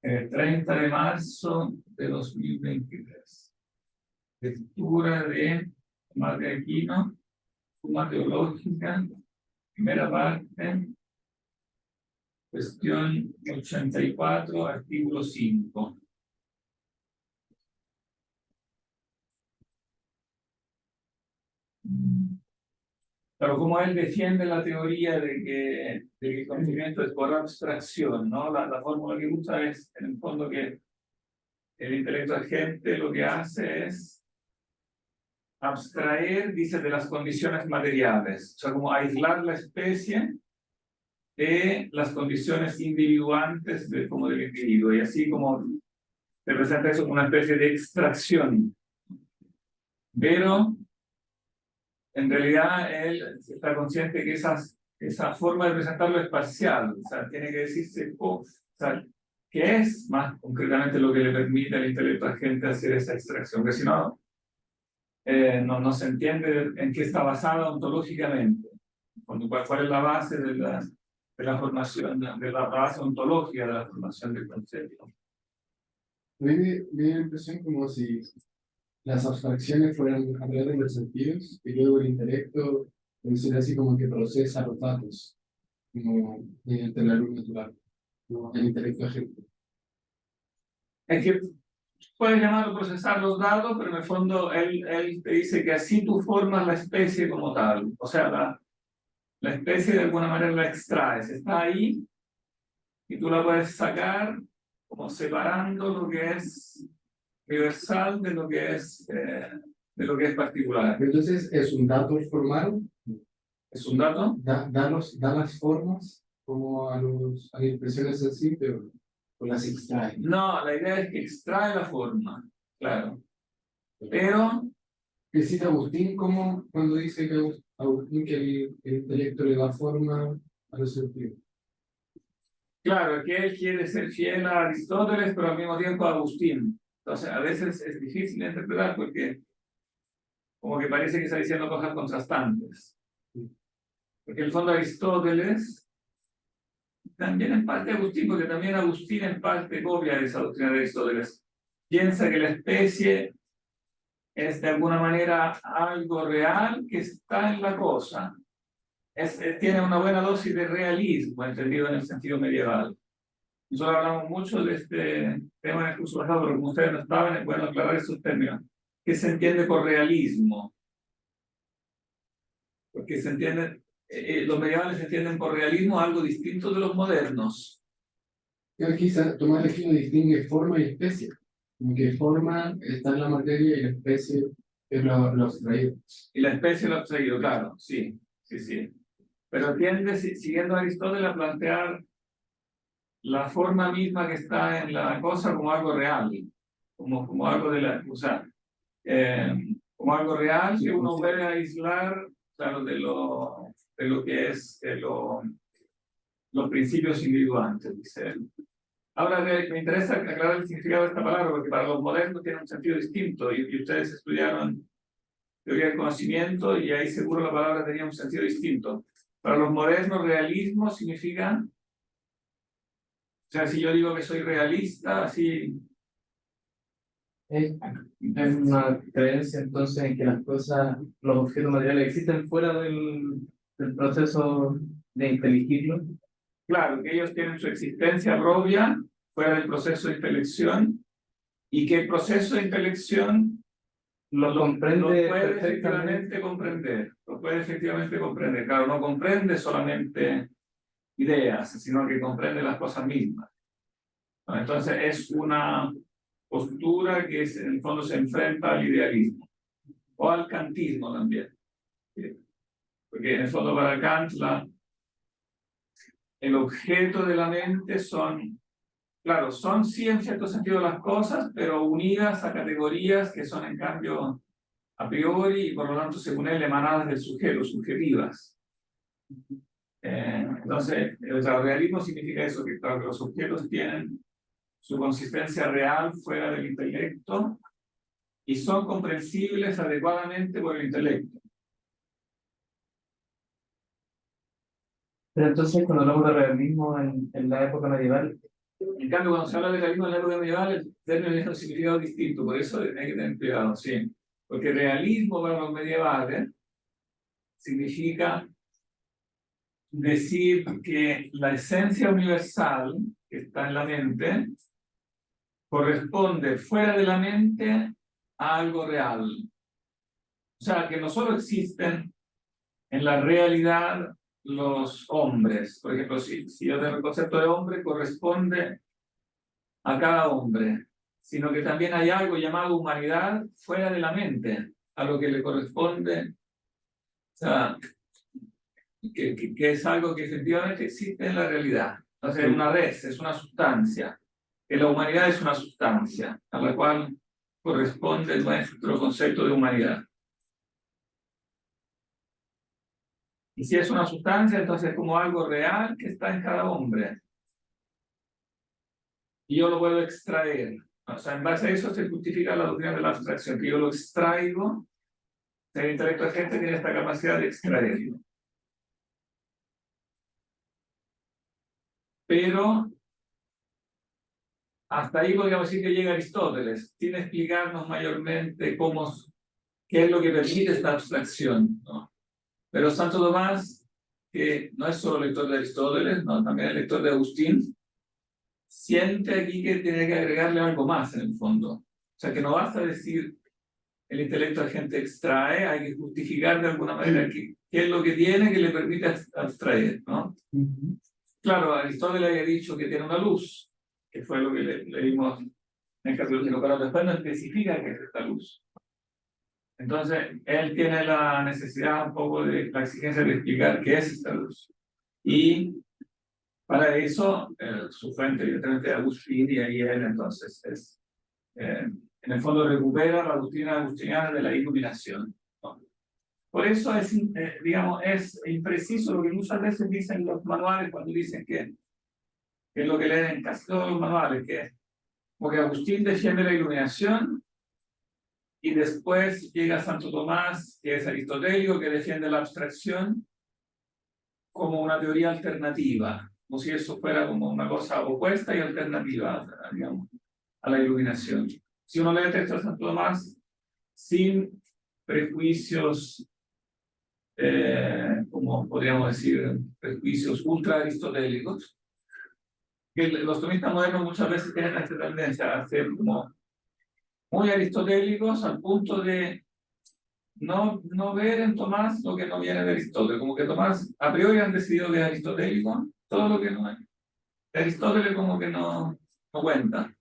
30 de marzo de 2023. Lectura de Tomás de Aquino, Suma Teológica, primera parte, cuestión 84, artículo 5. Pero como él defiende la teoría de que el conocimiento es por abstracción, ¿no? La fórmula que usa es, en el fondo, que el intelecto agente lo que hace es abstraer, dice, de las condiciones materiales, o sea, como aislar la especie de las condiciones individuantes como del individuo, y así como se presenta eso como una especie de extracción. Pero en realidad él está consciente que esa forma de presentarlo es parcial, o sea, tiene que decirse, o sea, qué es más concretamente lo que le permite al intelecto agente hacer esa extracción, porque si no, no se entiende en qué está basada ontológicamente, cuál es la base de la formación, de la base ontológica de la formación del concepto. Me da la impresión como si las abstracciones fueran a través de los sentidos y luego el intelecto, decir así, como que procesa los datos, como mediante la luz natural, como el intelecto agente. Es que puedes llamarlo procesar los datos, pero en el fondo él te dice que así tú formas la especie como tal. O sea, la especie de alguna manera la extraes, está ahí y tú la puedes sacar como separando lo que es universal de lo que es particular. Entonces, ¿es un dato formado? ¿Es un dato? Da las formas como a las impresiones así, pero las extrae. No, la idea es que extrae la forma, claro. Pero ¿Qué cita Agustín como cuando dice que Agustín que el intelecto le da forma a los sentidos? claro, que él quiere ser fiel a Aristóteles, pero al mismo tiempo a Agustín. Entonces, a veces es difícil de interpretar porque como que parece que está diciendo cosas contrastantes. Porque en el fondo Aristóteles, también en parte Agustín, porque también Agustín en parte copia de esa doctrina de Aristóteles. Piensa que la especie es de alguna manera algo real que está en la cosa. Tiene una buena dosis de realismo, entendido en el sentido medieval. Nosotros hablamos mucho de este tema en el curso pasado, pero como ustedes no estaban, es bueno aclarar esos términos. ¿Qué se entiende por realismo? Porque se entiende, los medievales entienden por realismo algo distinto de los modernos. Quizá Tomás de Aquino distingue forma y especie. Como que forma está en la materia y la especie es lo abstraído. Y la especie lo ha traído, claro, sí, sí, sí. Pero tiende, siguiendo a Aristóteles, a plantear la forma misma que está en la cosa como algo real, como algo de la, o sea, como algo real que uno puede aislar, claro, de lo que es los principios individuantes, dice él. Ahora me interesa aclarar el significado de esta palabra, porque para los modernos tiene un sentido distinto, y ustedes estudiaron teoría del conocimiento, y ahí seguro la palabra tenía un sentido distinto. Para los modernos, realismo significa, o sea, si yo digo que soy realista, así... Es una creencia entonces en que las cosas, los objetos materiales existen fuera del proceso de inteligirlos. Claro, que ellos tienen su existencia propia fuera del proceso de intelección y que el proceso de intelección Lo comprende puede perfectamente. efectivamente comprender. Lo puede efectivamente comprender. Claro, no comprende solamente ideas, sino que comprende las cosas mismas. Entonces es una postura que en el fondo se enfrenta al idealismo o al kantismo también. Porque en el fondo para Kant el objeto de la mente son, claro, son sí en cierto sentido las cosas, pero unidas a categorías que son en cambio a priori y por lo tanto según él emanadas del sujeto, subjetivas. Entonces el realismo significa eso, que claro, los objetos tienen su consistencia real fuera del intelecto y son comprensibles adecuadamente por el intelecto. Pero entonces, cuando hablamos de realismo en la época medieval, En cambio, cuando se habla de realismo en la época medieval, el término tiene un significado distinto, por eso hay que tener cuidado, sí. Porque realismo para los medievales significa decir que la esencia universal que está en la mente corresponde fuera de la mente a algo real. O sea, que no solo existen en la realidad los hombres. Por ejemplo, si yo tengo el concepto de hombre, corresponde a cada hombre, sino que también hay algo llamado humanidad fuera de la mente, a lo que le corresponde, o sea, que es algo que efectivamente existe en la realidad. Entonces, es una res, es una sustancia, que la humanidad es una sustancia, a la cual corresponde nuestro concepto de humanidad. Y si es una sustancia, entonces es como algo real que está en cada hombre. Y yo lo puedo extraer. O sea, en base a eso se justifica la doctrina de la abstracción, que yo lo extraigo, el intelecto de gente tiene esta capacidad de extraerlo. Pero hasta ahí podríamos decir que llega Aristóteles, sin explicarnos mayormente qué es lo que permite esta abstracción, ¿no? Pero Santo Tomás, que no es solo lector de Aristóteles, ¿no? También es lector de Agustín, siente aquí que tiene que agregarle algo más en el fondo. O sea, que no basta decir el intelecto de gente extrae, hay que justificar de alguna manera qué es lo que tiene que le permite abstraer, ¿no? Claro, Aristóteles había dicho que tiene una luz, que fue lo que leímos en el capítulo 5, pero después no especifica qué es esta luz. Entonces, él tiene la necesidad un poco de la exigencia de explicar qué es esta luz. Y para eso, su fuente evidentemente es Agustín, y ahí él entonces en el fondo recupera la doctrina agustiniana de la iluminación, ¿no? Por eso es, digamos, es impreciso lo que muchas veces dicen los manuales cuando dicen que es lo que leen en casi todos los manuales, que porque Agustín defiende la iluminación y después llega Santo Tomás, que es aristotélico, que defiende la abstracción como una teoría alternativa, como si eso fuera como una cosa opuesta y alternativa, digamos, a la iluminación. Si uno lee el texto de Santo Tomás sin prejuicios, como podríamos decir, prejuicios ultra aristotélicos, que los tomistas modernos muchas veces tienen esta tendencia a ser como muy aristotélicos al punto de no ver en Tomás lo que no viene de Aristóteles, como que Tomás a priori han decidido que es aristotélico, todo lo que no es. Aristóteles como que no cuenta,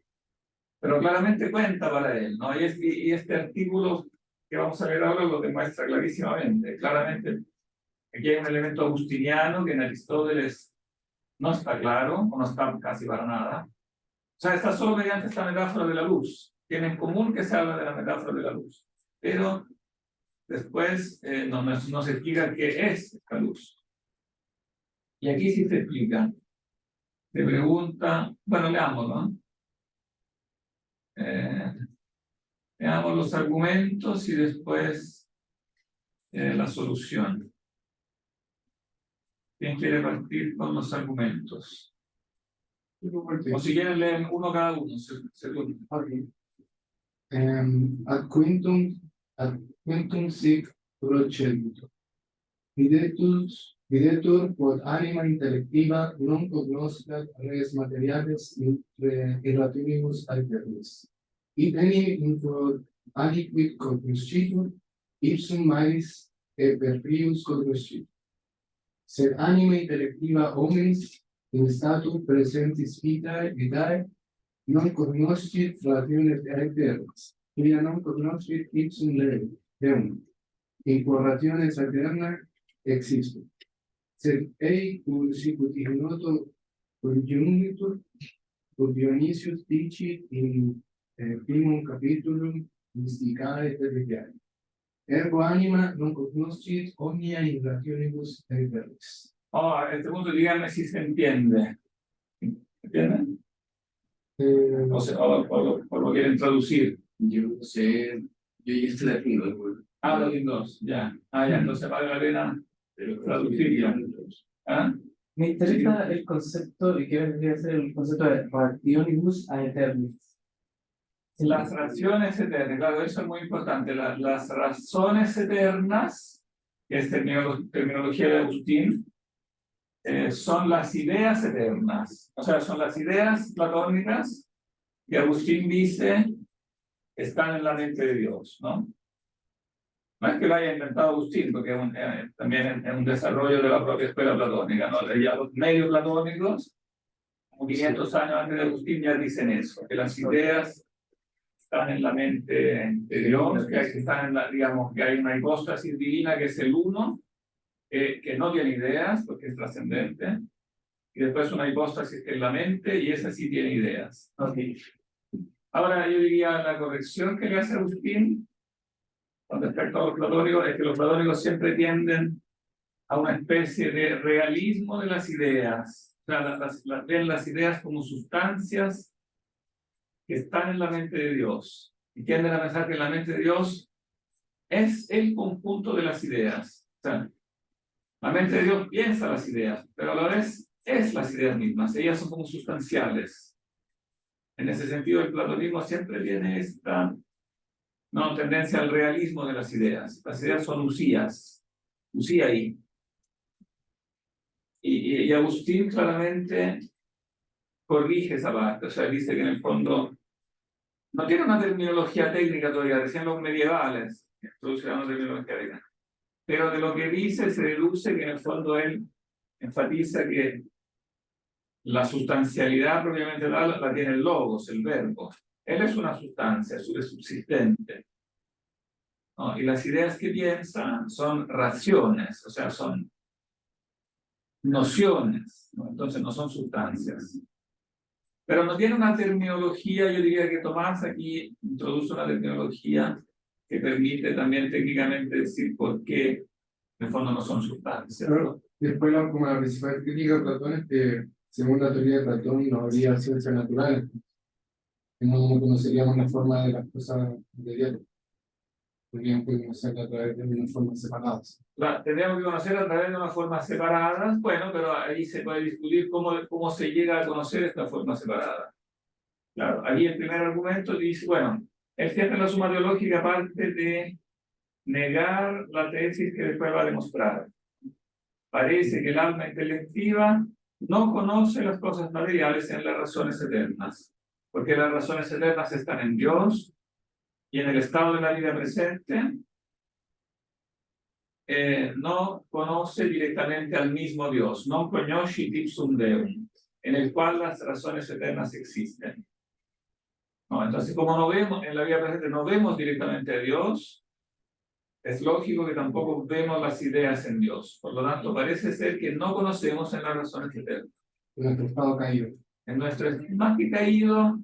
pero claramente cuenta para él, ¿no? Y este artículo que vamos a ver ahora lo demuestra clarísimamente. Claramente, aquí hay un elemento agustiniano que en Aristóteles no está claro, o no está casi para nada. O sea, está solo mediante esta metáfora de la luz. Tiene en común que se habla de la metáfora de la luz, pero después no se explica qué es esta luz. Y aquí sí se explica. Se pregunta, bueno, leamos, ¿no? Veamos los argumentos y después la solución. ¿Quién quiere partir con los argumentos? O si quieren leer uno cada uno, según. Okay. Ad quintum sic procedutur. Videtur quod anima intellectiva non cognoscat res materiales irrationibus alternis. Id enim in quod aliquid cognoscitur, ipsum malis per prius cognoscitur. Sed anima intellectiva homines in statu presentis vitae non cognoscit rationes aeternas, quia non cognoscit ipsum deum, in quo rationes aeterna existunt. Sed ei sicut ignoto conjunitur, quod Dionysius dicit in primum capitulum Mysticae Religiae. Ergo anima non cognoscit omnia in rationibus aeternis. A este punto díganme si se entiende. ¿Entienden? O lo quieren traducir. Yo sé, yo ya estoy aquí, ¿no? Los dos, ya. Ya, entonces vale la pena traducir ya. ¿Ah? Me interesa el concepto, y que vendría a ser el concepto de rationibus aeternis. Las razones eternas, claro, eso es muy importante. Las razones eternas, que es terminología de Agustín, son las ideas eternas. O sea, son las ideas platónicas que Agustín dice están en la mente de Dios, ¿no? No es que lo haya inventado Agustín, porque también es un desarrollo de la propia escuela platónica, ¿no? Ya los medios platónicos, como 500 años antes de Agustín, ya dicen eso, que las ideas están en la mente de Dios, que están en la, digamos, que hay una hipóstasis divina que es el uno, que no tiene ideas porque es trascendente, y después una hipóstasis que es la mente, y esa sí tiene ideas. Okay. Ahora yo diría la corrección que le hace Agustín con respecto a los platónicos es que los platónicos siempre tienden a una especie de realismo de las ideas. O sea, ven las ideas como sustancias que están en la mente de Dios. Y tienden a pensar que la mente de Dios es el conjunto de las ideas. O sea, la mente de Dios piensa las ideas, pero a la vez es las ideas mismas. Ellas son como sustanciales. En ese sentido, el platonismo siempre tiene esta tendencia al realismo de las ideas. Las ideas son usías. Usía ahí. Y Agustín claramente corrige esa parte, o sea, dice que en el fondo no tiene una terminología técnica todavía, decían los medievales, introducen una terminología técnica, pero de lo que dice se deduce que en el fondo él enfatiza que la sustancialidad propiamente tal la tiene el logos, el verbo. Él es una sustancia, es subsistente, ¿no? Y las ideas que piensa son raciones, o sea, son nociones, ¿no? Entonces no son sustancias. Pero no tiene una terminología, yo diría que Tomás aquí introduce una terminología que permite también técnicamente decir por qué en el fondo no son sustancias. Pero después como la principal crítica de Platón es que, según la teoría de Platón, no habría ciencias naturales. No conoceríamos la forma de las cosas materiales. Podríamos conocerla a través de unas formas separadas. Tendríamos que conocer a través de unas formas separadas, bueno, pero ahí se puede discutir cómo se llega a conocer esta forma separada. Claro, ahí el primer argumento dice, bueno, él cierra la suma teológica aparte de negar la tesis que después va a demostrar. Parece que el alma intelectiva no conoce las cosas materiales en las razones eternas, porque las razones eternas están en Dios y en el estado de la vida presente no conoce directamente al mismo Dios, non cognoscit ipsum Deum, en el cual las razones eternas existen. No, entonces, como no vemos en la vida presente, no vemos directamente a Dios, es lógico que tampoco vemos las ideas en Dios. Por lo tanto, parece ser que no conocemos en las razones eternas. En nuestro estado caído. En nuestro más que caído,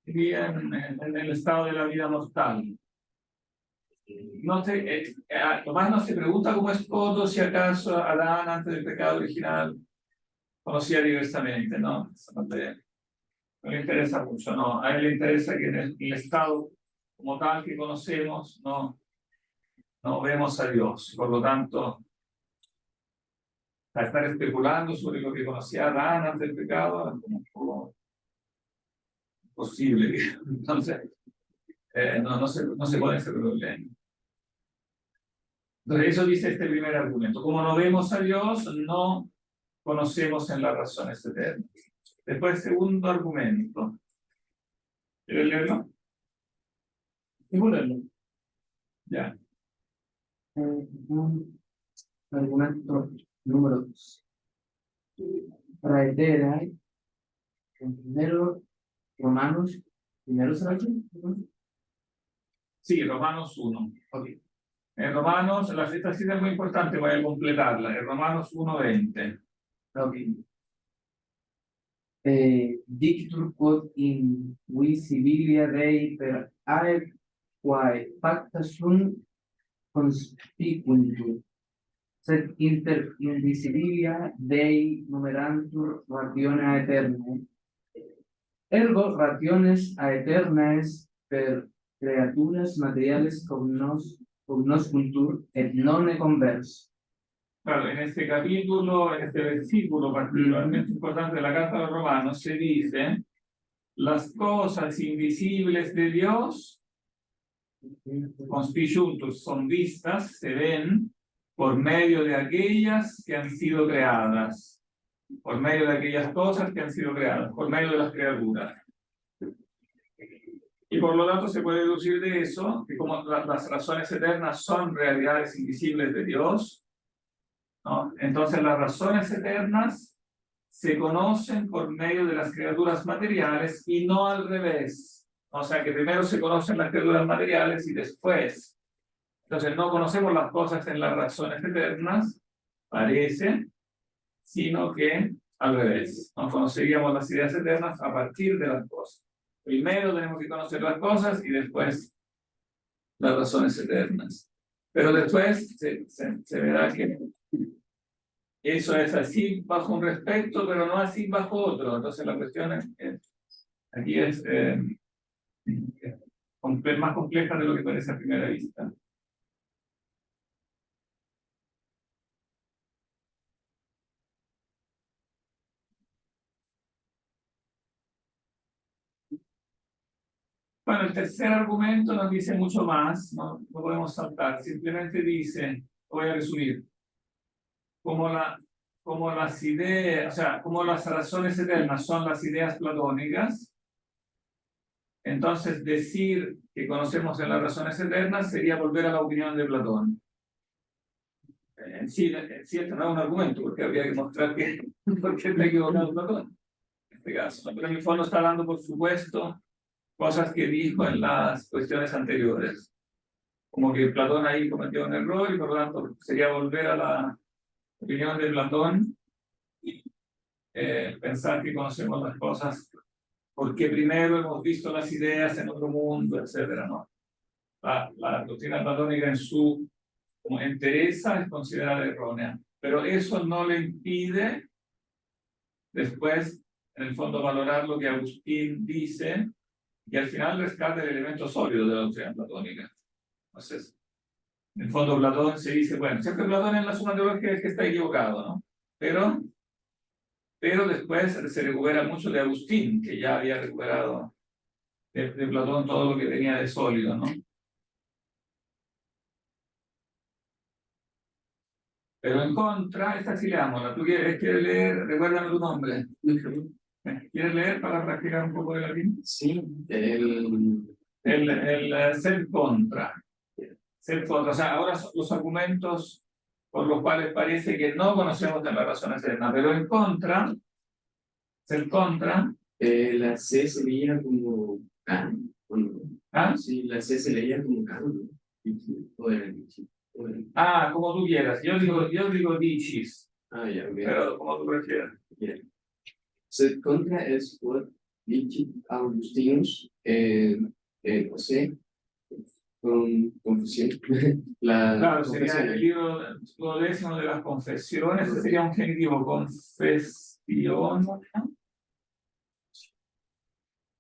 diría en el estado de la vida mortal. Tomás no se pregunta cómo es todo, si acaso Adán antes del pecado original conocía diversamente, ¿no? Eso no le interesa mucho, ¿no? A él le interesa que en el estado como tal que conocemos no vemos a Dios. Por lo tanto, a estar especulando sobre lo que conocía Adán antes del pecado es como un poco imposible. Entonces, no se pone ese problema. Entonces, eso dice este primer argumento. Como no vemos a Dios, no conocemos en las razones eternas. Después, segundo argumento. ¿Quieres leerlo? Leerlo. Ya. Argumento número 2. Praeterai, en primero, Romanos, primero será aquí. Sí, Romanos 1. Okay. En Romanos, esta cita es muy importante, voy a completarla. En Romanos 1:20. Okay. Dictur quod in visibilia Dei per aequae facta sunt conspicuuntur, sed inter invisibilia Dei numerantur ratione aeternae. Ergo rationes aeternaes per creaturas materiales cognoscultur et non converso. claro, en este capítulo, en este versículo particularmente importante de la carta a los romanos, se dice, las cosas invisibles de Dios, conspicuous, son vistas, se ven, por medio de aquellas que han sido creadas, por medio de aquellas cosas que han sido creadas, por medio de las criaturas. Y por lo tanto se puede deducir de eso que como las razones eternas son realidades invisibles de Dios, ¿no? Entonces las razones eternas se conocen por medio de las criaturas materiales y no al revés. O sea que primero se conocen las criaturas materiales y después. Entonces no conocemos las cosas en las razones eternas, parece, sino que al revés. No conoceríamos las ideas eternas a partir de las cosas. Primero tenemos que conocer las cosas y después las razones eternas. Pero después se verá que eso es así bajo un respecto, pero no así bajo otro. Entonces la cuestión aquí es más compleja de lo que parece a primera vista. Bueno, el tercer argumento nos dice mucho más, no podemos saltar, simplemente dice, voy a resumir, como las ideas, o sea, como las razones eternas son las ideas platónicas, entonces decir que conocemos en las razones eternas sería volver a la opinión de Platón. En sí, esto no es un argumento, porque habría que mostrar por qué está equivocado Platón, en este caso, ¿no? Pero en el fondo está dando por supuesto cosas que dijo en las cuestiones anteriores. Como que Platón ahí cometió un error y por lo tanto sería volver a la opinión de Platón y pensar que conocemos las cosas porque primero hemos visto las ideas en otro mundo, etcétera, ¿no? La doctrina platónica en su como entereza es considerada errónea, pero eso no le impide después, en el fondo, valorar lo que Agustín dice y al final rescata el elemento sólido de la doctrina platónica. Entonces, en el fondo Platón se dice, bueno, siempre Platón en la suma teológica es que está equivocado, ¿no? Pero después se recupera mucho de Agustín, que ya había recuperado de Platón todo lo que tenía de sólido, ¿no? Pero en contra, esta sí leámosla. ¿Tú quieres leer? Recuérdame tu nombre. ¿Quieres leer para practicar un poco de latín? Sí, El ser contra. Ser contra. O sea, ahora son los argumentos por los cuales parece que no conocemos de la razón eterna, pero en contra, ser contra. la C se leía como can. ¿Ah? Sí, la C se leía como can. Ah, como tú quieras. Yo digo dichis. Ah, ya, okay. Pero como tú prefieras. Yeah. Ser contra es por Dicit Augustinus, no sé, con confusión. Claro, sería el libro 12 de las confesiones, ese sería un genitivo, confesión.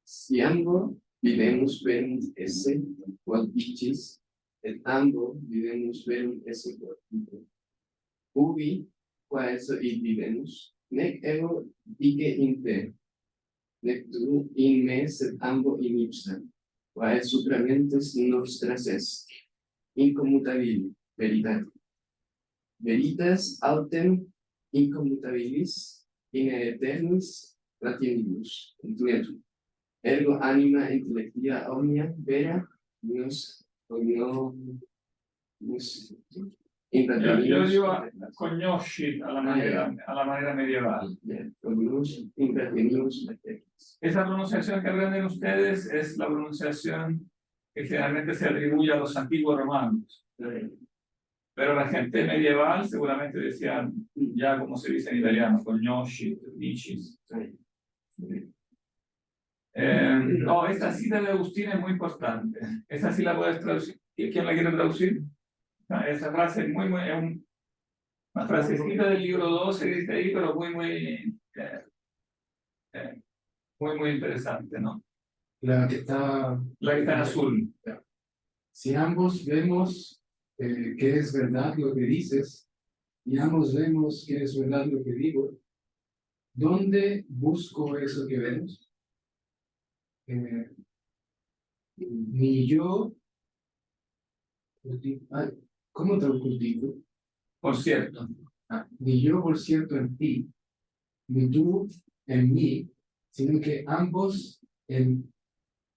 Si ambos videmus verum esse quod dicis, et ambos videmus verum esse quod dicis. Ubi, quae id videmus, nec ego dice in te, nec tu in me, sed ambo in ipsa, quae supramentus nostras est, incommutabilis, veritate. Veritas autem incommutabilis, in aeternis rationibus, intuitur. Ergo anima intellectiva omnia vera nos Yo digo conosci a la manera medieval. Esa pronunciación que aprenden ustedes es la pronunciación que generalmente se atribuye a los antiguos romanos. Pero la gente medieval seguramente decía ya como se dice en italiano, conosci, dicis. Esta cita de Agustín es muy importante. Esa sí la puedes traducir. ¿Quién la quiere traducir? Esa frase es una frasecita del libro 12 que dice ahí, pero muy interesante, ¿no? La que está en azul. Si ambos vemos que es verdad lo que dices, y ambos vemos que es verdad lo que digo, ¿dónde busco eso que vemos? Ni yo, ay, ¿cómo te lo cultivo? Por cierto, Ni yo, por cierto, en ti, ni tú en mí, sino que ambos en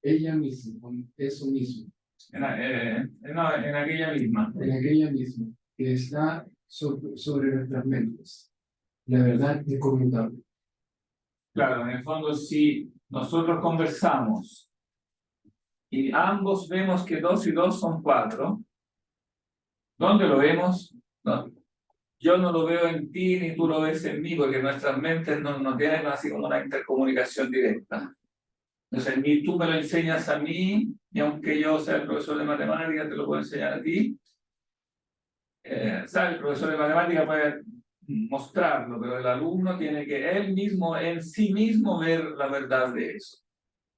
ella misma, en eso mismo, en aquella misma. en aquella misma, que está sobre nuestras mentes. La verdad inconmutable. Claro, en el fondo, si nosotros conversamos y ambos vemos que 2 y 2 son 4, ¿dónde lo vemos? No, yo no lo veo en ti ni tú lo ves en mí, porque nuestras mentes no tienen así como una intercomunicación directa. Entonces, ni tú me lo enseñas a mí, ni aunque yo sea el profesor de matemáticas, te lo puedo enseñar a ti. ¿Sabes? El profesor de matemáticas puede mostrarlo, pero el alumno tiene que él mismo, en sí mismo, ver la verdad de eso.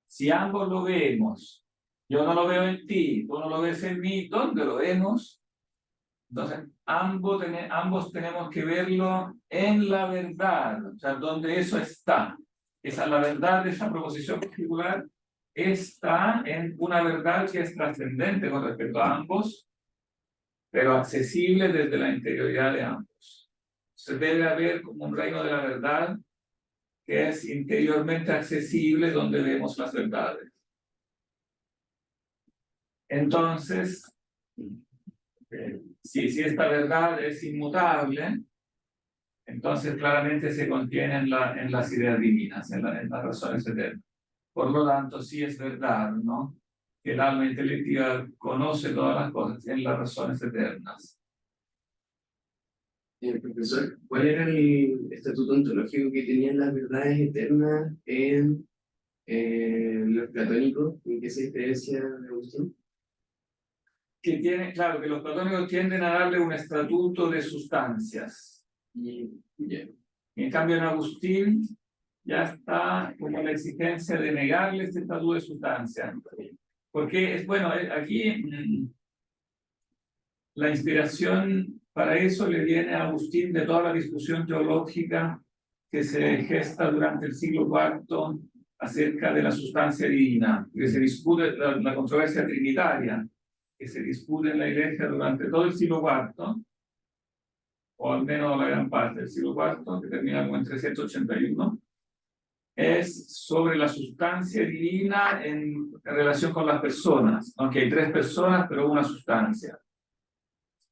Si ambos lo vemos, yo no lo veo en ti, tú no lo ves en mí, ¿dónde lo vemos? Entonces, ambos tenemos que verlo en la verdad, o sea, donde eso está. Esa, la verdad de esa proposición particular está en una verdad que es trascendente con respecto a ambos, pero accesible desde la interioridad de ambos. Se debe haber como un reino de la verdad que es interiormente accesible, donde vemos las verdades. Entonces, si esta verdad es inmutable, entonces claramente se contiene en las ideas divinas, en las razones eternas. Por lo tanto, sí es verdad, ¿no?, que el alma intelectiva conoce todas las cosas en las razones eternas. Profesor, ¿cuál era el estatuto ontológico que tenían las verdades eternas en los platónicos? ¿En qué se diferencia de Agustín? Que tiene, claro, que los platónicos tienden a darle un estatuto de sustancias. Y ya. En cambio, en Agustín ya está como la exigencia de negarle este estatuto de sustancia. Porque es bueno, aquí la inspiración para eso le viene a Agustín de toda la discusión teológica que se gesta durante el siglo IV acerca de la sustancia divina, que se discute la controversia trinitaria, que se discute en la Iglesia durante todo el siglo IV, o al menos la gran parte del siglo IV, que termina como en 381, es sobre la sustancia divina en relación con las personas, aunque hay 3 personas, pero una sustancia.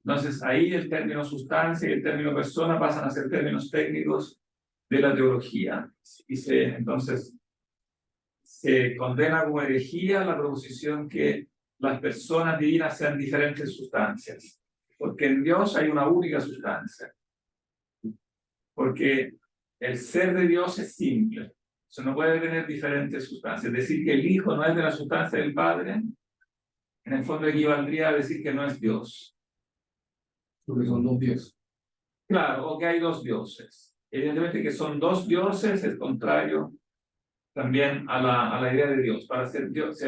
Entonces, ahí el término sustancia y el término persona pasan a ser términos técnicos de la teología. Y entonces, se condena como herejía la proposición que las personas divinas sean diferentes sustancias, porque en Dios hay una única sustancia, porque el ser de Dios es simple, se no puede tener diferentes sustancias. Decir que el Hijo no es de la sustancia del Padre, en el fondo equivaldría a decir que no es Dios. Porque son dos dioses. Claro, o que hay 2 dioses. Evidentemente que son 2 dioses es contrario también a la idea de Dios. Para ser Dios,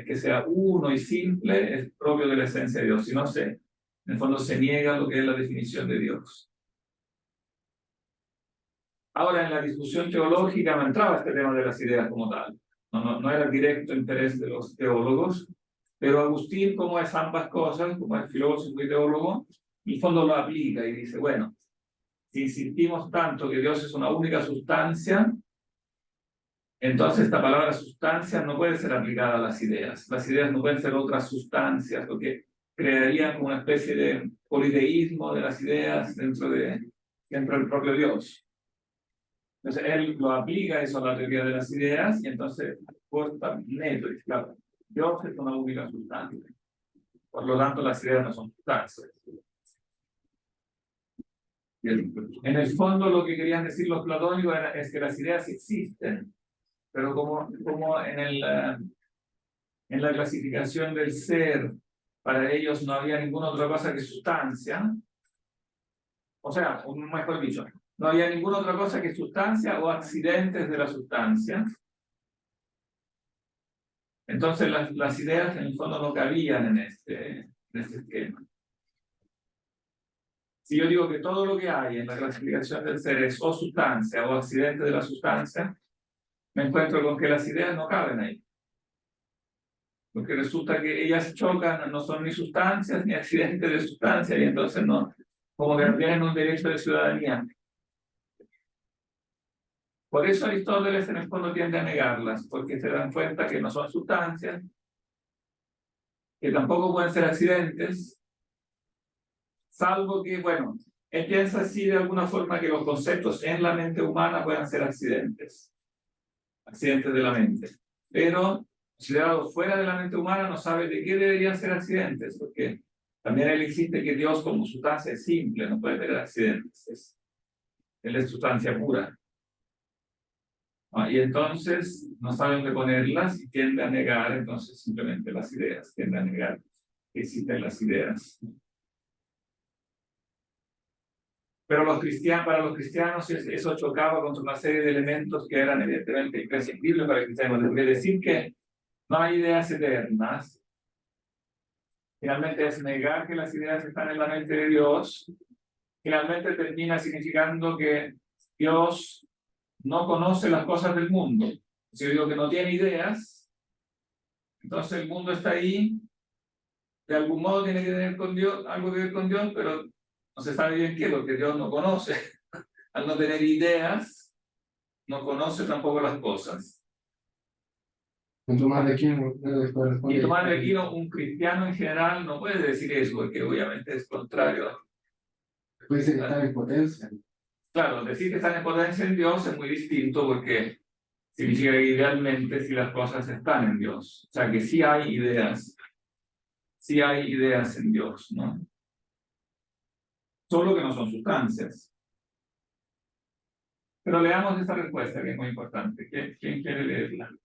que sea uno y simple, es propio de la esencia de Dios. Si no, en el fondo se niega lo que es la definición de Dios. Ahora, en la discusión teológica no entraba este tema de las ideas como tal. No era el directo interés de los teólogos, pero Agustín, como es ambas cosas, como es filósofo y teólogo, en el fondo lo aplica y dice, bueno, si insistimos tanto que Dios es una única sustancia, entonces esta palabra sustancia no puede ser aplicada a las ideas. Las ideas no pueden ser otras sustancias, lo que crearían como una especie de politeísmo de las ideas dentro del propio Dios. Entonces él lo aplica eso a la teoría de las ideas y entonces corta neto y claro, Dios es una única sustancia. Por lo tanto, las ideas no son sustancias. En el fondo, lo que querían decir los platónicos es que las ideas existen, pero como en la clasificación del ser, para ellos no había ninguna otra cosa que sustancia, o sea, mejor dicho, no había ninguna otra cosa que sustancia o accidentes de la sustancia. Entonces las ideas en el fondo no cabían en este esquema. Si yo digo que todo lo que hay en la clasificación del ser es o sustancia o accidente de la sustancia, me encuentro con que las ideas no caben ahí. Porque resulta que ellas chocan, no son ni sustancias ni accidentes de sustancia, y entonces no, como que no tienen un derecho de ciudadanía. Por eso Aristóteles en el fondo tiende a negarlas, porque se dan cuenta que no son sustancias, que tampoco pueden ser accidentes, salvo que, bueno, él piensa así de alguna forma que los conceptos en la mente humana puedan ser accidentes, accidentes de la mente. Pero, considerado fuera de la mente humana, no sabe de qué deberían ser accidentes, porque también él insiste que Dios como sustancia es simple, no puede tener accidentes. Él es sustancia pura. Y entonces no saben dónde ponerlas y tiende a negar entonces simplemente las ideas, tiende a negar que existen las ideas. Pero para los cristianos eso chocaba contra una serie de elementos que eran evidentemente imprescindibles para el cristianismo. Es decir, que no hay ideas eternas. Finalmente es negar que las ideas están en la mente de Dios. Finalmente termina significando que Dios no conoce las cosas del mundo. Si yo digo que no tiene ideas, entonces el mundo está ahí, de algún modo tiene que tener con Dios, algo que ver con Dios, pero no se sabe bien qué, porque Dios no conoce. Al no tener ideas, no conoce tampoco las cosas. Tomás de Aquino Y Tomás de Aquino, un cristiano en general, no puede decir eso, porque obviamente es contrario. Puede ser que está en potencia. Claro, decir que están en potencia en Dios es muy distinto, porque significa que idealmente si las cosas están en Dios. O sea, que sí hay ideas en Dios, ¿no? Solo que no son sustancias. Pero leamos esta respuesta, que es muy importante. ¿Quién quiere leerla?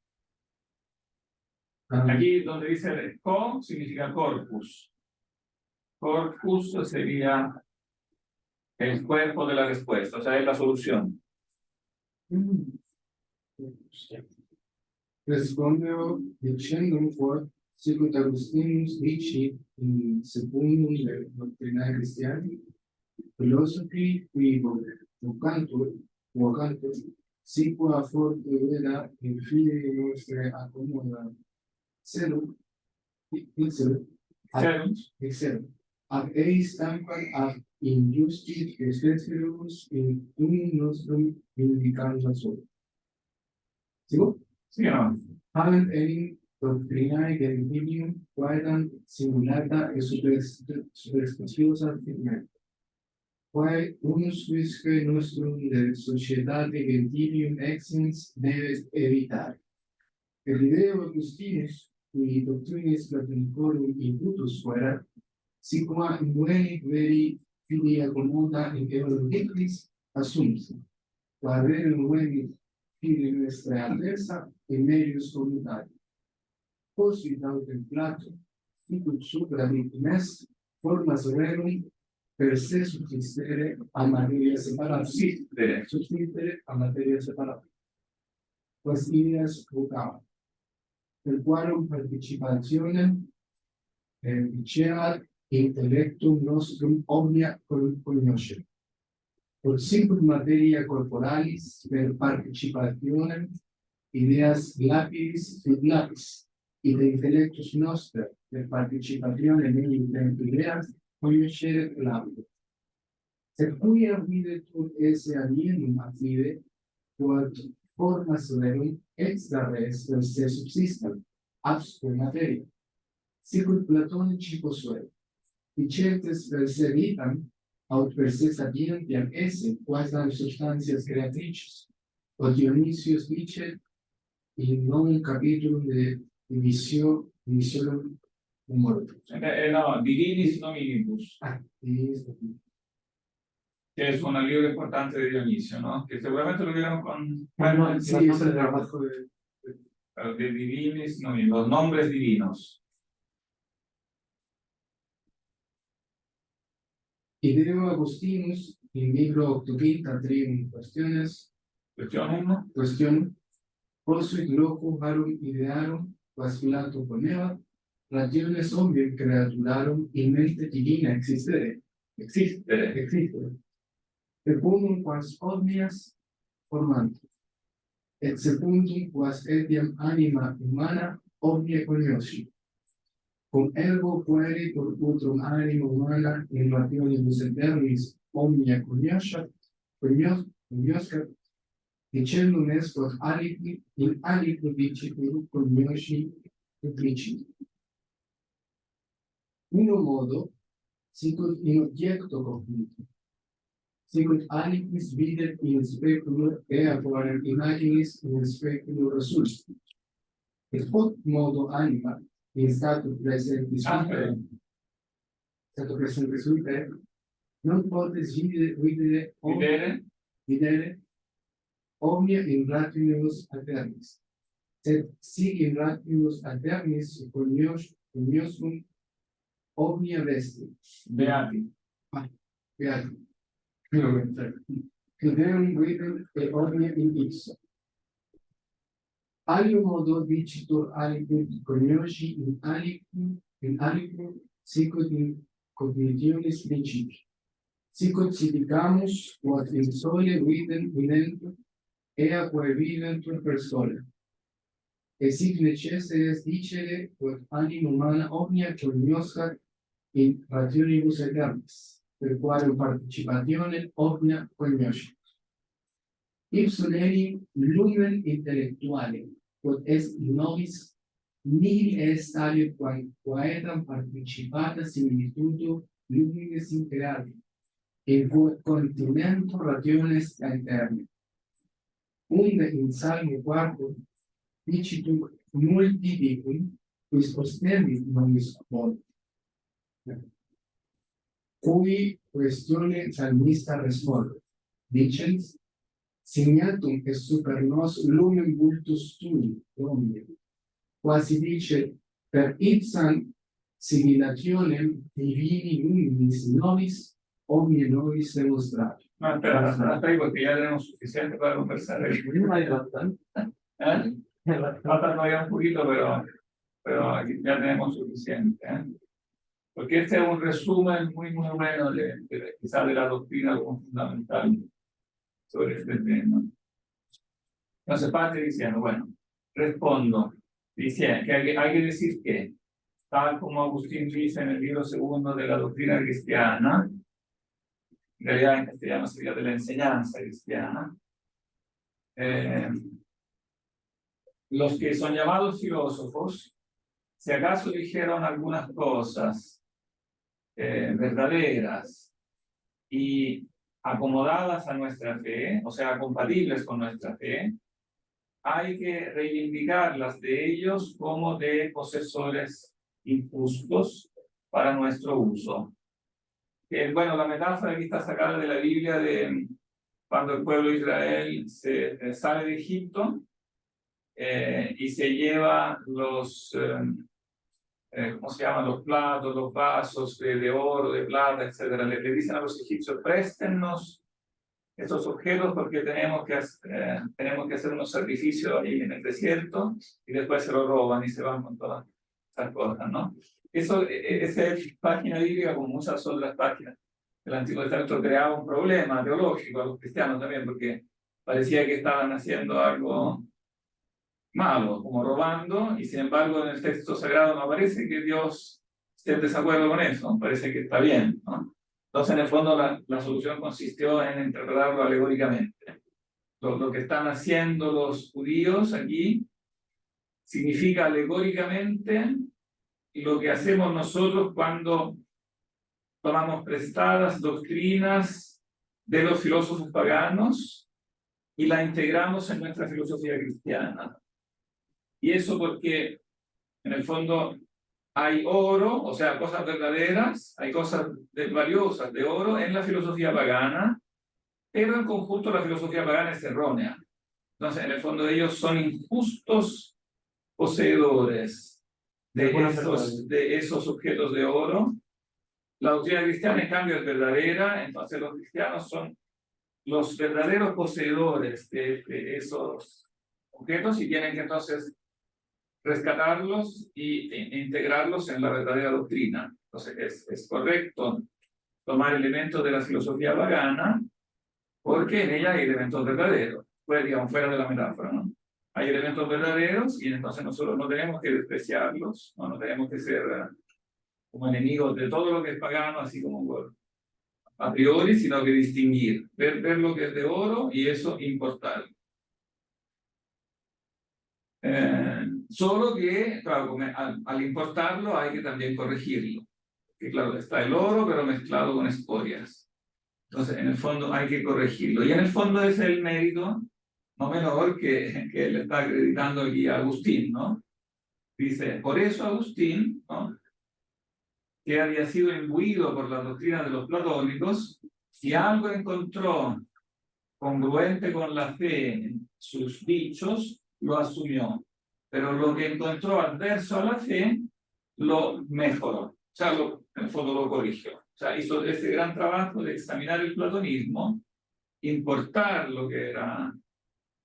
Aquí donde dice co significa corpus. Corpus sería el cuerpo de la respuesta, o sea, es la solución. Responde dicendo quod sicut Augustinus dici in secundum doctrinae Christiani, philosophi qui vocantur, sicua forte vera in fide nostre accommoda celum, ad eis tampar ad injusti extensius in unum nostrum indicanda solo. ¿Sigo? ¿Sí o no? Habent enim doctrinae gentilium quaedam simulata et superstitiosa firmenta. Quae unus quisque nostrum de societate gentilium exins debet evitare. El ideo Augustinus, qui doctrinis Platonicorum imputus fuerat, sicuma nueni veri filia commuta in evangelis assumpta, qua vere nueni fili nuestra adversa in merius commutari. Posuit autem Plato, ficut supra victimes, formas rerum per se subsistere a materia separata. Subsistere a materia separata. Quas ideas vocavam. Per qualum participationem diceat intellectum nostrum omnia cognoscere. Por sicut materia corporalis per participationem ideas lapidis fit lapis, y de intellectus nostra per participationem in ideas cognoscere lapide. Se quia videtur esse alienum a fide, quod formas rerum extra res per se subsistam, absque materia. Sicut Platonici posuet, dicertes per se vitam, aut per se sapientiam esse, quasdam substantias creatrices. O Dionisius dicet in novum capitulum de divisionum humororum. No, Divinis Nominibus, que es un libro importante de Dionisio, ¿no? Que seguramente lo vieron con Sí, es el trabajo de Divinis Nominibus, los nombres divinos. Ideo Agustinus, in libro octoquinta trium questiones, Cuestión 1. question, posuit loco harum idearum, quas Plato poneva, rationes omnium creaturarum in mente divina existere, Existe. Existe. Secundum quas omnias formantur. Et secundum quas etiam anima humana omnia cognosci. Cum ergo puerit utrum anima humana in rationibus aeternis omnia cognoscat, dicendum est quod aliqui in aliqui dicitur cognosci duplicit. Uno modo, sicut in objecto cognitum, sicut aliquis videt in speculum ea quam imaginis in speculum resultat. Et quod modo anima in stato presente sui non potes videre omnia in rationibus aeternis, sed si in rationibus aeternis cognoscum omnia vesti. Beati. Beati. Deum videm et omnia in ipso. Alio modo dicitur aliquid cognosci in aliquid sicut in cognitionis principi. Sicut si dicamus quod in sole videntur ea quae videntur per sole. Et sic necesse est dicere quod anima humana omnia cognoscat in rationibus aeternis, per quale participatione omnia cognoscit. Ipsum enim lumen intellectuale, quod est in nobis, nihil est alio quaetam participata similitudo luminis integrali, in quod continentur rationes aeterni. Unde in Salmo 4 dicitur multi dicunt, quis ostendit nomis mod. Cui questione salmista responde, dicens, signatum est super nos lumen vultus tui, Domine, quasi dice, per ipsam simulationem divini luminis nobis, omnia nobis demonstrati. No, espera, hasta ahí porque ya tenemos suficiente para conversar. No hay bastante. Falta todavía un poquito, pero aquí ya tenemos suficiente. Porque este es un resumen muy bueno quizás de la doctrina como fundamental sobre este tema. Entonces parte diciendo, bueno, respondo, dice que hay que decir que, tal como Agustín dice en el libro segundo de la doctrina cristiana, en realidad en castellano sería de la enseñanza cristiana, los que son llamados filósofos, si acaso dijeron algunas cosas verdaderas y acomodadas a nuestra fe, o sea, compatibles con nuestra fe, hay que reivindicarlas de ellos como de posesores injustos para nuestro uso. Bueno, la metáfora aquí está sacada de la Biblia de cuando el pueblo de Israel sale de Egipto y se lleva los, ¿cómo se llaman? Los platos, los vasos de oro, de plata, etc. Le dicen a los egipcios, préstennos estos objetos porque tenemos que hacer unos sacrificios ahí en el desierto, y después se lo roban y se van con todas esas cosas, ¿no? Esa página bíblica, como muchas otras páginas del Antiguo Testamento, creaba un problema teológico a los cristianos también, porque parecía que estaban haciendo algo malo, como robando, y sin embargo en el texto sagrado no parece que Dios esté en desacuerdo con eso, parece que está bien, ¿no? Entonces, en el fondo, la solución consistió en interpretarlo alegóricamente. Lo que están haciendo los judíos aquí significa alegóricamente lo que hacemos nosotros cuando tomamos prestadas doctrinas de los filósofos paganos y la integramos en nuestra filosofía cristiana. Y eso porque, en el fondo, hay oro, o sea, cosas verdaderas, hay cosas valiosas de oro en la filosofía pagana, pero en conjunto la filosofía pagana es errónea. Entonces, en el fondo, ellos son injustos poseedores de esos objetos de oro. La doctrina cristiana, en cambio, es verdadera, entonces los cristianos son los verdaderos poseedores de esos objetos y tienen que entonces rescatarlos e integrarlos en la verdadera doctrina. Entonces es correcto tomar elementos de la filosofía pagana, porque en ella hay elementos verdaderos, pues digamos, fuera de la metáfora, ¿no? Hay elementos verdaderos y entonces nosotros no tenemos que despreciarlos, no, no tenemos que ser como enemigos de todo lo que es pagano, así como a priori, sino que distinguir, ver lo que es de oro y eso importar. Solo que, claro, al importarlo hay que también corregirlo. Que claro, está el oro, pero mezclado con escorias. Entonces, en el fondo hay que corregirlo. Y en el fondo ese es el mérito, no menor, que él está acreditando aquí a Agustín, ¿no? Dice, por eso Agustín, ¿no?, que había sido imbuido por la doctrina de los platónicos, si algo encontró congruente con la fe en sus dichos, lo asumió. Pero lo que encontró adverso a la fe, lo mejoró. O sea, en el fondo lo corrigió. O sea, hizo este gran trabajo de examinar el platonismo, importar lo que era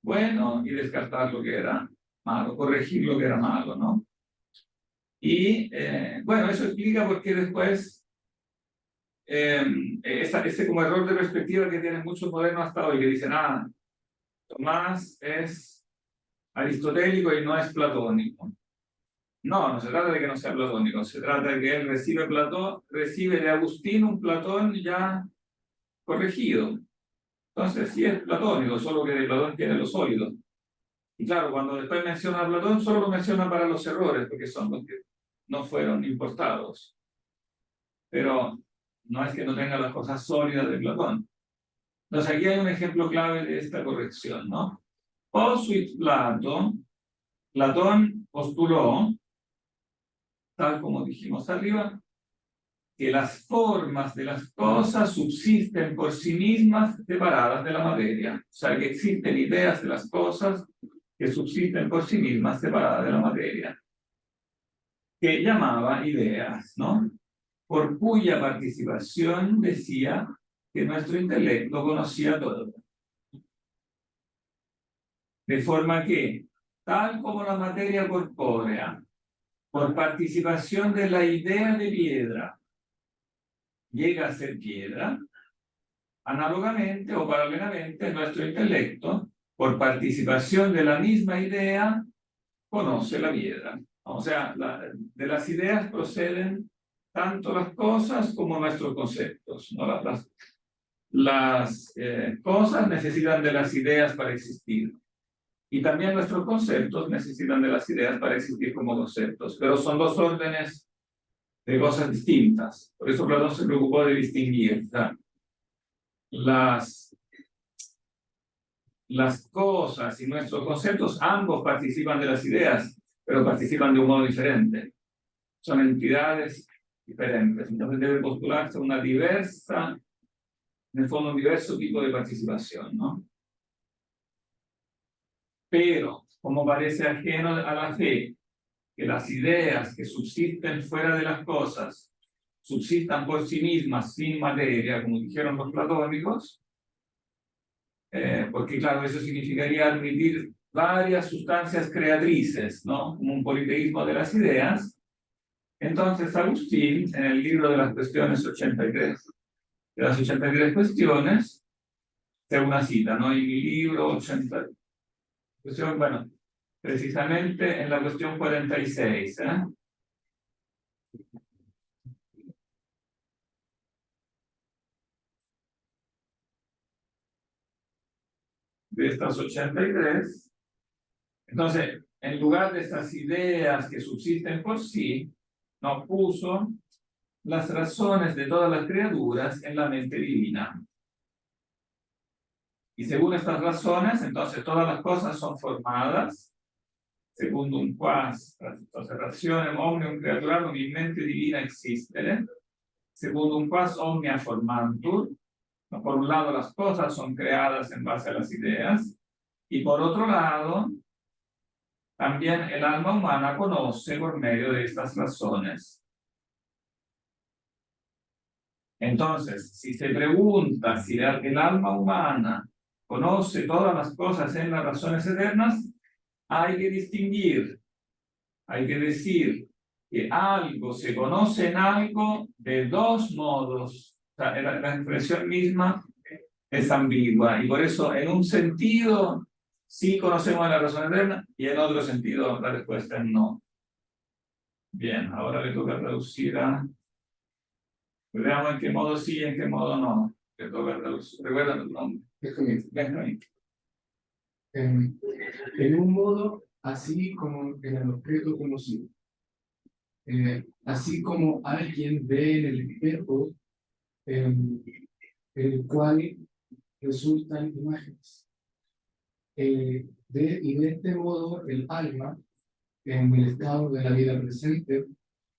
bueno y descartar lo que era malo, corregir lo que era malo, ¿no? Y bueno, eso explica por qué después ese como error de perspectiva que tienen muchos modernos hasta hoy, que dicen, Tomás es aristotélico y no es platónico. No, no se trata de que no sea platónico, se trata de que él recibe de Agustín un Platón ya corregido. Entonces sí es platónico, solo que de Platón tiene lo sólido. Y claro, cuando después menciona a Platón, solo lo menciona para los errores, porque son los que no fueron importados. Pero no es que no tenga las cosas sólidas de Platón. Entonces aquí hay un ejemplo clave de esta corrección, ¿no? Posuit Plato, Platón postuló, tal como dijimos arriba, que las formas de las cosas subsisten por sí mismas separadas de la materia. O sea, que existen ideas de las cosas que subsisten por sí mismas separadas de la materia. Que llamaba ideas, ¿no? Por cuya participación decía que nuestro intelecto conocía todo. De forma que, tal como la materia corpórea, por participación de la idea de piedra, llega a ser piedra, análogamente o paralelamente nuestro intelecto, por participación de la misma idea, conoce la piedra. O sea, de las ideas proceden tanto las cosas como nuestros conceptos, ¿no? Las cosas necesitan de las ideas para existir. Y también nuestros conceptos necesitan de las ideas para existir como conceptos. Pero son dos órdenes de cosas distintas. Por eso Platón se preocupó de distinguir, ¿verdad? Las cosas y nuestros conceptos, ambos participan de las ideas, pero participan de un modo diferente. Son entidades diferentes. Entonces debe postularse una diversa, en el fondo un diverso tipo de participación, ¿no? Pero, como parece ajeno a la fe, que las ideas que subsisten fuera de las cosas subsistan por sí mismas sin materia, como dijeron los platónicos, porque claro, eso significaría admitir varias sustancias creatrices, ¿no? Como un politeísmo de las ideas. Entonces Agustín, en el libro de las cuestiones 83, de las 83 cuestiones, hace una cita, ¿no? Y mi libro 80, cuestión, bueno, precisamente en la cuestión 46, de estas 83. Entonces, en lugar de estas ideas que subsisten por sí, nos puso las razones de todas las criaturas en la mente divina. Y según estas razones, entonces todas las cosas son formadas, secundum quas, entonces rationem omnium creaturarum in mente divina existere, secundum quas omnia formantur. Por un lado, las cosas son creadas en base a las ideas, y por otro lado, también el alma humana conoce por medio de estas razones. Entonces, si se pregunta si el alma humana conoce todas las cosas en las razones eternas, hay que distinguir, hay que decir que algo se conoce en algo de dos modos sea, la expresión misma es ambigua y por eso en un sentido sí conocemos la razón eterna y en otro sentido la respuesta es no. Bien, ahora le toca traducir a... Veamos en qué modo sí y en qué modo no. Le toca traducir. Recuerda tu nombre. Benjamín. En un modo, así como en el objeto conocido. Así como alguien ve en el espejo, el cual resultan imágenes. Y de este modo, el alma, en el estado de la vida presente,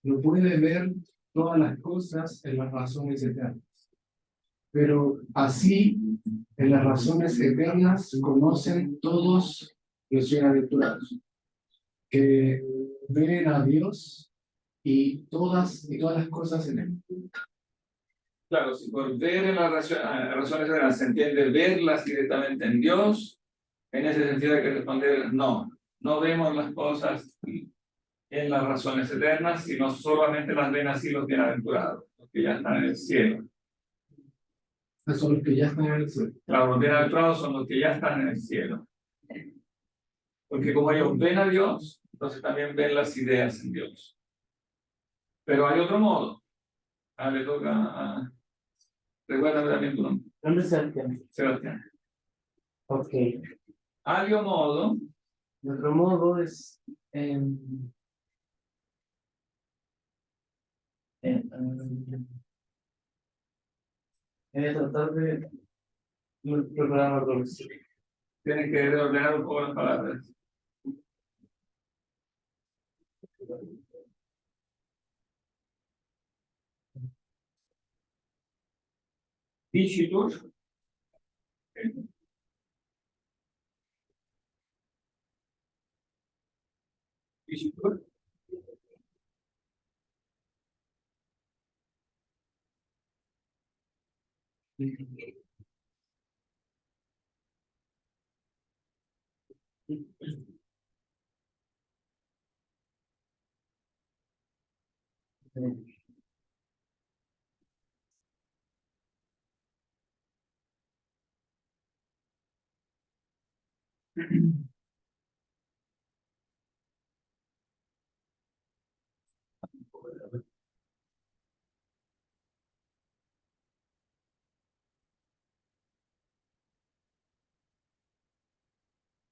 no puede ver todas las cosas en las razones eternas. Pero así, en las razones eternas, conocen todos los bienaventurados, que ven a Dios y todas las cosas en él. Claro, si por ver en las razones eternas se entiende verlas directamente en Dios, en ese sentido hay que responder no. No vemos las cosas en las razones eternas, sino solamente las ven así los bienaventurados, los que ya están en el cielo. Son los que ya están en el cielo. Claro, los bienaventurados son los que ya están en el cielo. Porque como ellos ven a Dios, entonces también ven las ideas en Dios. Pero hay otro modo. Le toca a... Recuérdame también tu nombre. ¿Dónde se entiende? Sebastián. Ok. Hay un modo. De otro modo es tratar de programar traducción. Tienes que reordenar un poco las palabras. Dicitur. Dicitur.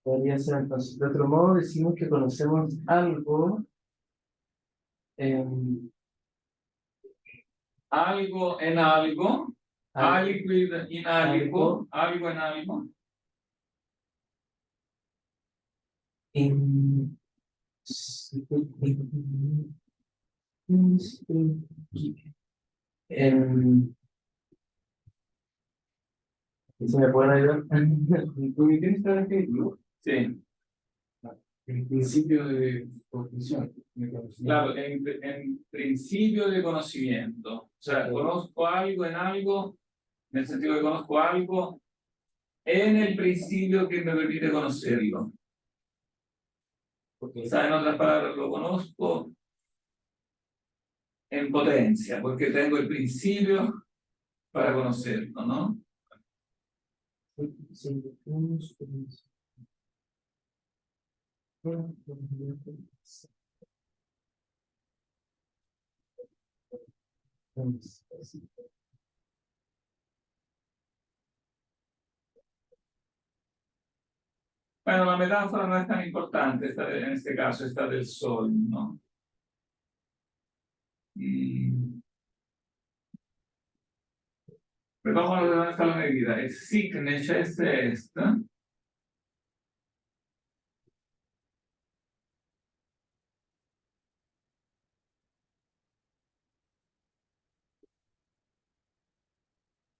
Podría ser entonces. De otro modo, decimos que conocemos algo. Algo en algo. Algo en algo. Algo en algo. ¿Se me pueden ayudar? ¿Tú me tienes que ejemplo? Sí. El principio de cognición. Claro, en principio de conocimiento. O sea, conozco algo en algo, en el sentido de que conozco algo en el principio que me permite conocerlo. O sea, en otras palabras, lo conozco en potencia, porque tengo el principio para conocerlo, ¿no? Bueno, la metáfora no es tan importante en este caso, esta del sol, ¿no? Pero vamos a ver dónde está la medida. Es sickness es esta.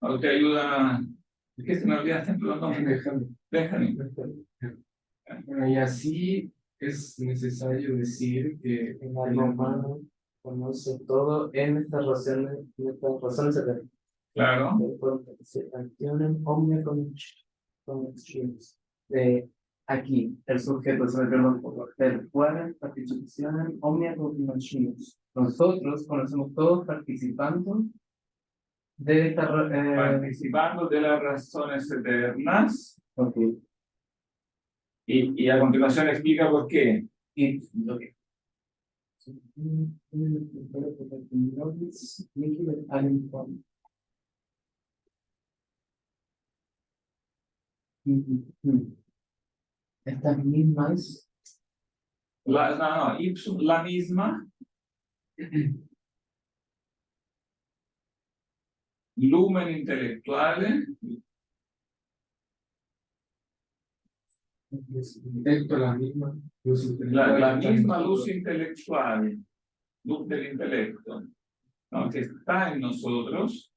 O te ayuda. Es que se me olvida siempre los nombres. Déjame. Bueno, y así es necesario decir que El alma humana conoce todo en estas razones eternas. Claro. Aquí, el sujeto se me perdón por el cual participación omnia cognitionis. Nosotros conocemos todos participando de esta... participando de las razones eternas, ok. y a continuación explica por qué. Y, ok. Estas mismas, No, ipsum, la misma, lumen intelectuale, Intento la misma luz la intelectual que está en misma luz nosotros. intelectual, luz del intelecto, ¿no? Que está en nosotros,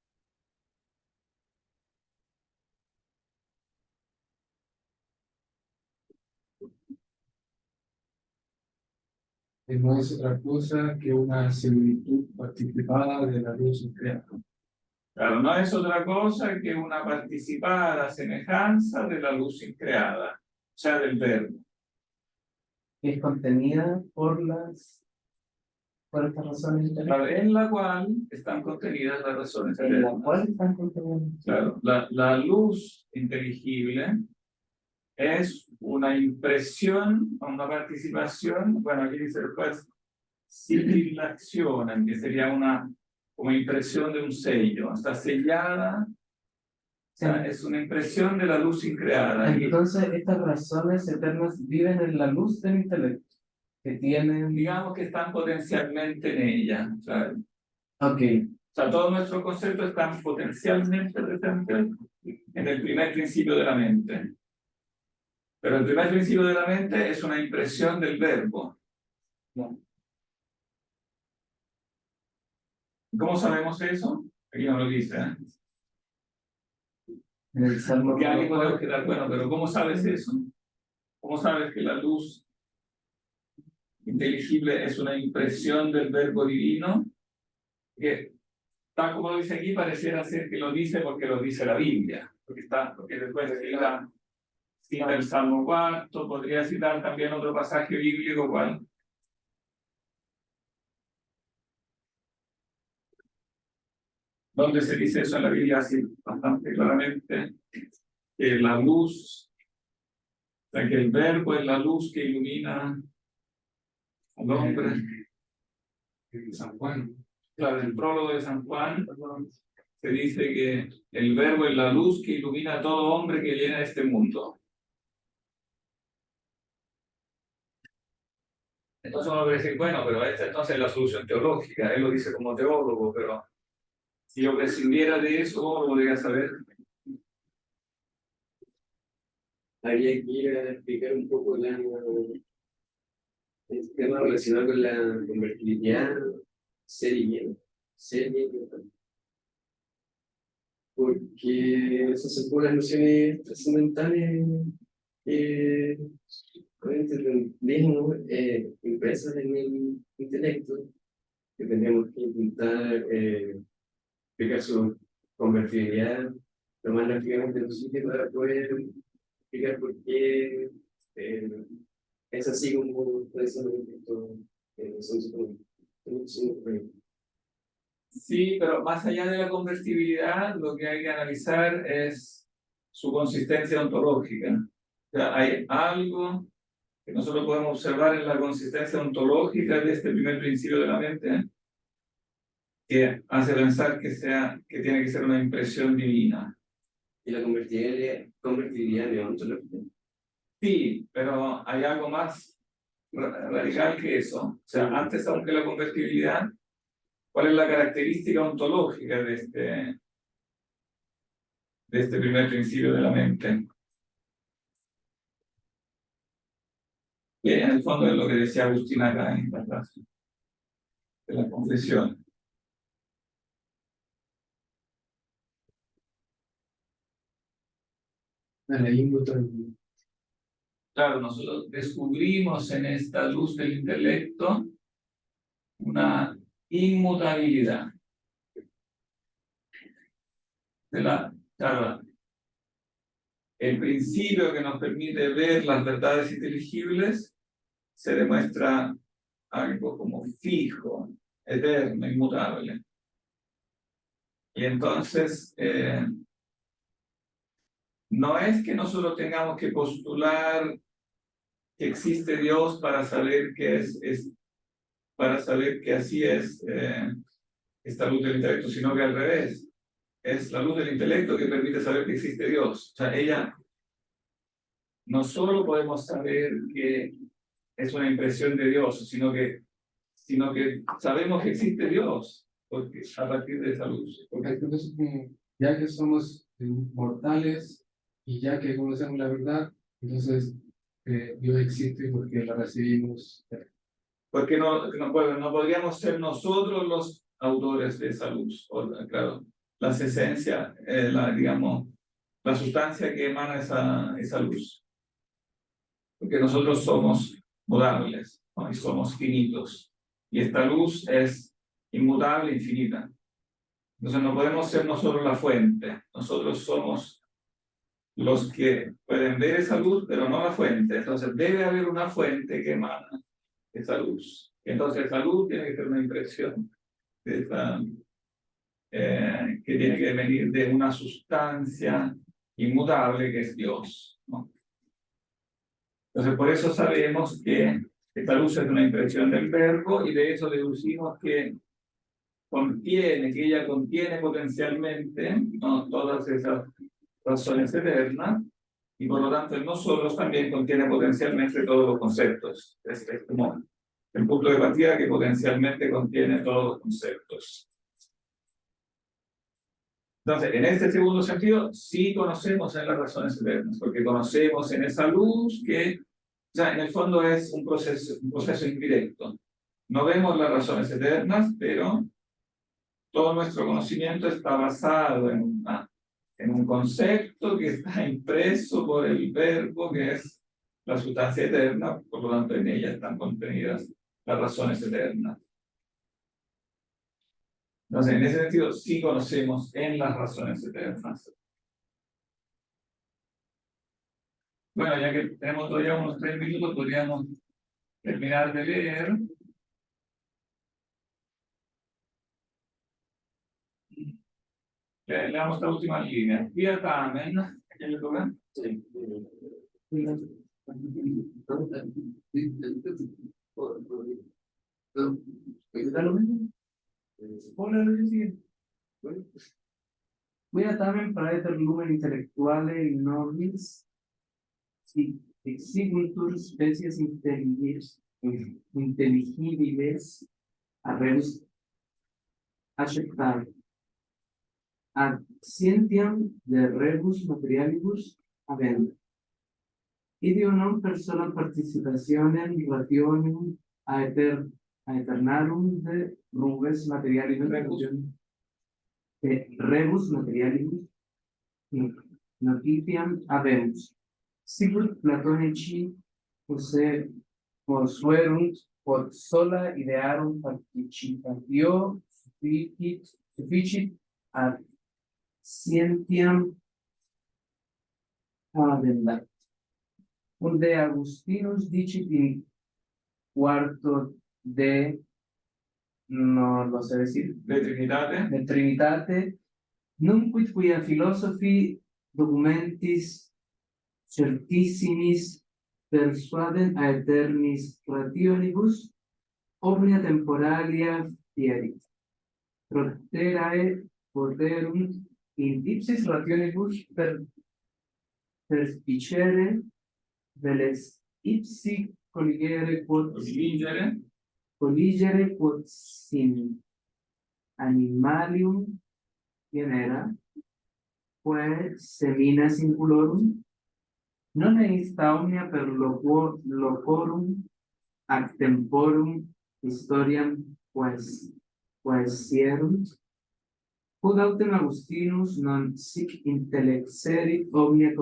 Que no es otra cosa que una similitud participada de la luz creada. claro, no es otra cosa que una participada semejanza de la luz increada, o sea, del verbo. que es contenida por estas razones Claro, en la cual están contenidas las razones en la eternas. cual están contenidas. Claro, la luz inteligible es una impresión, una participación, bueno, aquí dice después, sigillazione, que sería una como impresión de un sello, está sellada, o sea, es una impresión de la luz increada. Entonces, estas razones eternas viven en la luz del intelecto, que tienen... Digamos que están potencialmente en ella, claro. Ok, O sea, todos nuestros conceptos están potencialmente presentes en el primer principio de la mente. Pero el primer principio de la mente es una impresión del verbo. ¿Cómo sabemos eso? Aquí no lo dice, ¿eh? en el Salmo Porque alguien puede 1:4, objetar, bueno, pero ¿cómo sabes eso? ¿Cómo sabes que la luz inteligible es una impresión del verbo divino? Que tal como lo dice aquí, pareciera ser que lo dice porque lo dice la Biblia. Porque después cita el Salmo 4, podría citar también otro pasaje bíblico, ¿cuál? Donde se dice eso en la Biblia así bastante claramente, que la luz, o sea, que el verbo es la luz que ilumina al hombre. San Juan. Claro, en el prólogo de San Juan se dice que el verbo es la luz que ilumina a todo hombre que llena este mundo. Entonces uno puede decir, bueno, pero esta entonces es la solución teológica, él lo dice como teólogo, pero si yo prescindiera de eso, ¿cómo lo podría saber? Habría que ir a explicar un poco el tema relacionado con la convertibilidad, ser y bien, ser y bien, porque esas son puras nociones trascendentales que obviamente tendríamos impresas en el intelecto, que tendríamos que intentar explicar su convertibilidad lo más lógicamente posible para poder explicar por qué es así como precisamente son su Sí, pero más allá de la convertibilidad, lo que hay que analizar es su consistencia ontológica. O sea, hay algo que nosotros podemos observar en la consistencia ontológica de este primer principio de la mente, que hace pensar que tiene que ser una impresión divina. y la convertibilidad de ontológica. Sí, pero hay algo más radical que eso. O sea, antes aún que la convertibilidad, ¿cuál es la característica ontológica de este primer principio de la mente? Que en el fondo es lo que decía Agustín acá en esta frase de la confesión. La ímbuto. Claro, nosotros descubrimos en esta luz del intelecto una inmutabilidad. Claro, el principio que nos permite ver las verdades inteligibles se demuestra algo como fijo, eterno, inmutable. Y entonces, no es que nosotros tengamos que postular que existe Dios para saber que para saber que así es esta luz del intelecto, sino que al revés. Es la luz del intelecto que permite saber que existe Dios. O sea, no solo podemos saber que es una impresión de Dios, sino que sabemos que existe Dios porque, a partir de esa luz. Porque entonces, ya que somos mortales y ya que conocemos la verdad, entonces Dios existe porque la recibimos. Porque no podríamos ser nosotros los autores de esa luz. Claro, las esencias, digamos, la sustancia que emana esa luz. Porque nosotros somos mudables, ¿no? Y somos finitos. Y esta luz es inmutable, infinita. Entonces no podemos ser nosotros la fuente. Nosotros somos los que pueden ver esa luz, pero no la fuente. Entonces debe haber una fuente que emana esa luz. Entonces esa luz tiene que ser una impresión de que tiene que venir de una sustancia inmutable que es Dios, ¿no? Entonces por eso sabemos que esta luz es una impresión del verbo y de eso deducimos que ella contiene potencialmente, ¿no?, todas esas razones eternas, y por lo tanto en nosotros también contiene potencialmente todos los conceptos. Es como el punto de partida que potencialmente contiene todos los conceptos. Entonces, en este segundo sentido, sí conocemos en las razones eternas, porque conocemos en esa luz que, o sea, en el fondo es un proceso indirecto. No vemos las razones eternas, pero todo nuestro conocimiento está basado en un concepto que está impreso por el verbo, que es la sustancia eterna, por lo tanto en ella están contenidas las razones eternas. Entonces, en ese sentido, sí conocemos en las razones eternas. Bueno, ya que tenemos todavía unos 3 minutos, podríamos terminar de leer. Leamos la última línea. Vía Tamen, ¿a quién le toca? Sí. Quia tamen praeter lumen intellectuale in nobis exiguitur species intelligibiles a rebus acceptare ad scientiam de rebus materialibus habendo ideo non persona participationem rationem aeternarum de rubes materialibus rebus materialibus notitiam habemus sigur platonici posuerunt quod sola idearum participatio sufficit ad scientiam habendat. Unde Agustinus dicit in quarto de, no lo sé decir, de Trinitate, nunquid quia philosophi documentis certissimis persuadent aeternis rationibus omnia temporalia fierit. Proterae poterunt in ipsis rationibus perspicere veles ipsi colligere quod sim animalium genera quae semina singulorum non est omnia per locorum ac temporum historiam quaesierunt quod autem Augustinus non sic intellexerit omnia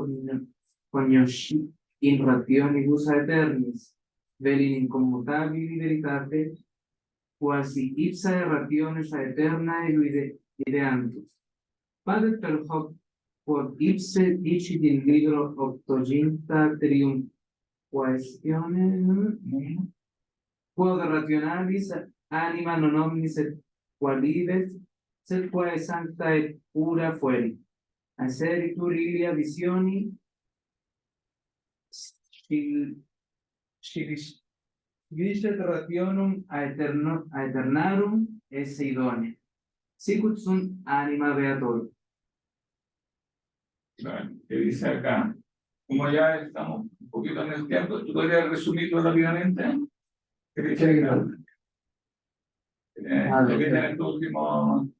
cognoscit in rationibus aeternis vel in incommutabili veritate quasi ipsa rationes aeternae videantus padet per hoc quod ipse dicit in libro octoginta quaestione quod rationalis anima non omnis et qualidet sed quae sancta et pura fueri, acceri tu lilia visioni, Grishet rationum aeternarum esse idone. Sicut sunt anima beator. Bueno, ¿qué dice acá? Como ya estamos un poquito en el tiempo, ¿tú podrías resumirlo rápidamente? ¿Qué dice acá? Lo que tiene en tu último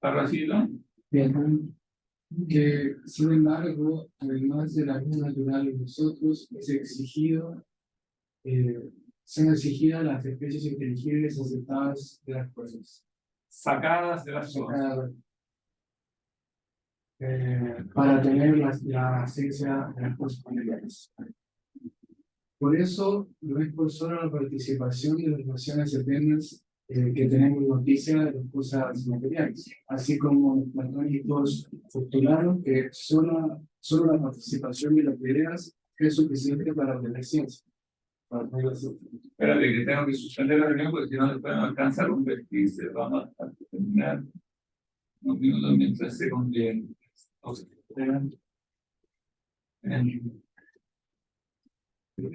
parracito. Bien. Que, sin embargo, además de la vida natural en nosotros, son exigidas las especies inteligibles aceptadas de las cosas. Sacadas de las cosas. Para tener la esencia de las cosas materiales. Por eso, no es por solo la participación de las naciones eternas que tenemos noticia de las cosas materiales, así como los platónicos postularon que solo la participación de las ideas es suficiente para obtener ciencia. Espérate, que tengo que suspender la reunión porque si no después no alcanza a convertirse. Vamos a terminar unos minutos mientras se conviene.